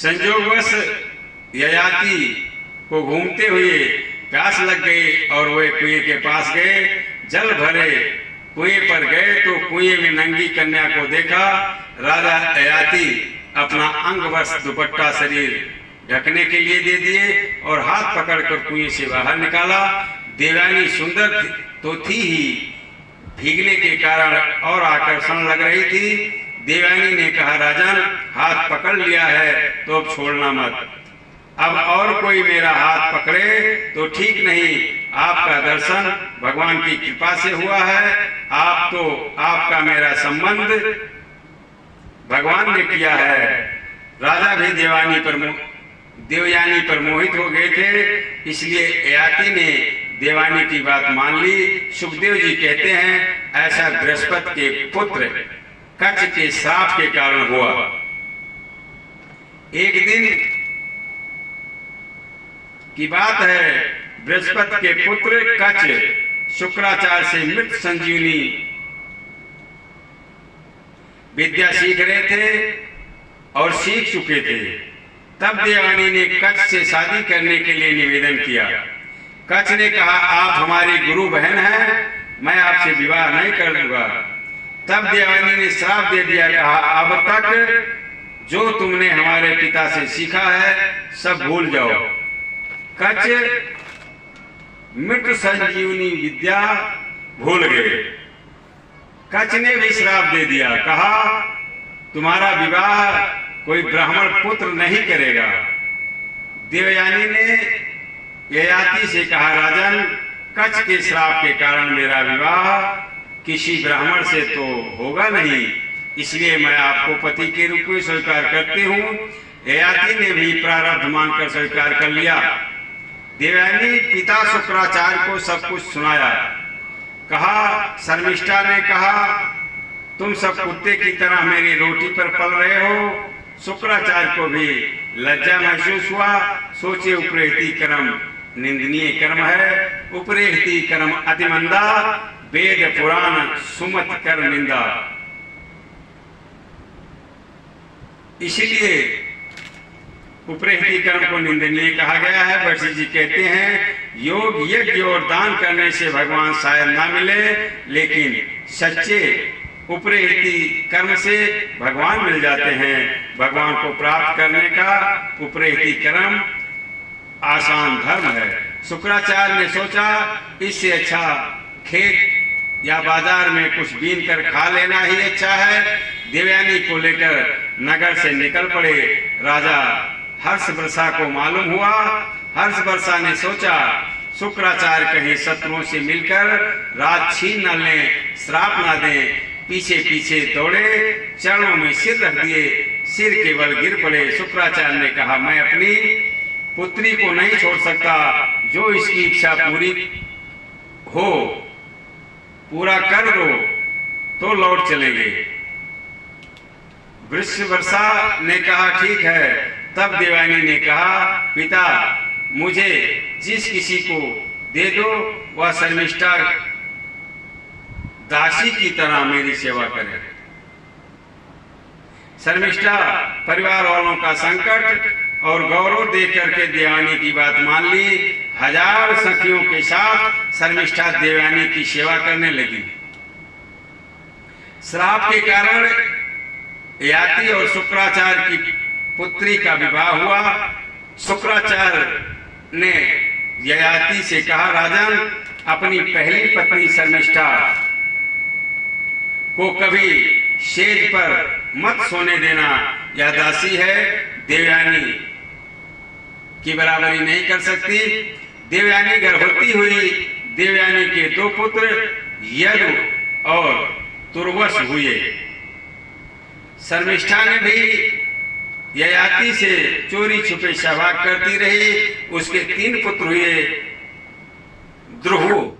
संयोगवश ययाति को घूमते हुए प्यास लग गई और वे कुएं के पास गए। जल भरे कुएं पर गए तो कुएं में नंगी कन्या को देखा। राजा ययाति अपना अंगवश दुपट्टा शरीर ढकने के लिए दे दिए और हाथ पकड़कर कुएं से बाहर निकाला। देवयानी सुंदर तो थी ही, भीगने के कारण और आकर्षण लग रही थी। देवयानी ने कहा, राजन, हाथ पकड़ लिया है तो अब छोड़ना मत। अब और कोई मेरा हाथ पकड़े तो ठीक नहीं। आपका दर्शन भगवान की कृपा से हुआ है। आपका मेरा संबंध भगवान ने किया है। राजा भी देवयानी पर मोहित हो गए थे, इसलिए ययाति ने देवयानी की बात मान ली। सुखदेव जी कहते हैं, ऐसा बृहस्पति के पुत्र कच्छ के श्राप के कारण हुआ। एक दिन की बात है, बृहस्पति के पुत्र कच्छ शुक्राचार्य से मृत संजीवनी विद्या सीख रहे थे और सीख चुके थे। तब देवयानी ने कच्छ से शादी करने के लिए निवेदन किया। कच्छ ने कहा, आप हमारी गुरु बहन हैं, मैं आपसे विवाह नहीं कर लूंगा। तब देवयानी ने श्राप दे दिया, कहा, अब तक जो तुमने हमारे पिता से सीखा है सब भूल जाओ। कच्छ मृत संजीवनी विद्या भूल गए। कच्छ ने भी श्राप दे दिया, कहा, तुम्हारा विवाह कोई ब्राह्मण पुत्र नहीं करेगा। देवयानी ने ययाति से कहा, राजन, कच्छ के श्राप के कारण मेरा विवाह किसी ब्राह्मण से तो होगा नहीं, इसलिए मैं आपको पति के रूप में स्वीकार करती हूँ। ययाति ने भी प्रारब्ध मानकर स्वीकार कर लिया। देवयानी पिता शुक्राचार्य को सब कुछ सुनाया। कहा, शर्मिष्ठा ने कहा, तुम सब कुत्ते की तरह मेरी रोटी पर पल रहे हो। शुक्राचार्य को भी लज्जा महसूस हुआ। सोचे, उपरेहिती कर्म निंदनीय कर्म है। उपरेहिती कर्म अतिमंदा, वेद पुराण सुमत कर निंदा। इसलिए उपरेहिती कर्म को निंदनीय कहा गया है। वशिष्ठ जी कहते हैं, योग यज्ञ और दान करने से भगवान शायद ना मिले, लेकिन सच्चे उपरेहिती कर्म से भगवान मिल जाते हैं। भगवान को प्राप्त करने का उपरेहिती कर्म आसान धर्म है। शुक्राचार्य ने सोचा, इससे अच्छा खेत या बाजार में कुछ बीन कर खा लेना ही अच्छा है। देवयानी को लेकर नगर से निकल पड़े। राजा हर्ष वर्षा को मालूम हुआ। हर्ष वर्षा ने सोचा, शुक्राचार्य कहीं शत्रुओं से मिलकर राज छीन न लें, श्राप न दें। पीछे पीछे दौड़े, चरणों में सिर रख दिए, सिर केवल गिर पड़े। शुक्राचार्य ने कहा, मैं अपनी पुत्री को नहीं छोड़ सकता। जो इसकी इच्छा पूरा कर दो तो लौट चलेंगे। वृषवर्षा ने कहा, ठीक है। तब देवयानी ने कहा, पिता, मुझे जिस किसी को दे दो वह शर्मिष्ठा दासी की तरह मेरी सेवा करे। शर्मिष्ठा परिवार वालों का संकट और गौरव देख करके देवयानी की बात मान ली। 1000 सखियों के साथ शर्मिष्ठा देवयानी की सेवा करने लगी। श्राप के कारण ययाति और शुक्राचार्य की पुत्री का विवाह हुआ। शुक्राचार्य ने ययाति से कहा, राजन, अपनी पहली पत्नी शर्मिष्ठा को कभी शेज पर मत सोने देना। यह दासी है, देवयानी की बराबरी नहीं कर सकती। देवयानी गर्भवती हुई। देवयानी के 2 पुत्र यदु और तुर्वस हुए। शर्मिष्ठा ने भी ययाति से चोरी छुपे सहवाग करती रही। उसके 3 पुत्र हुए, ध्रुव,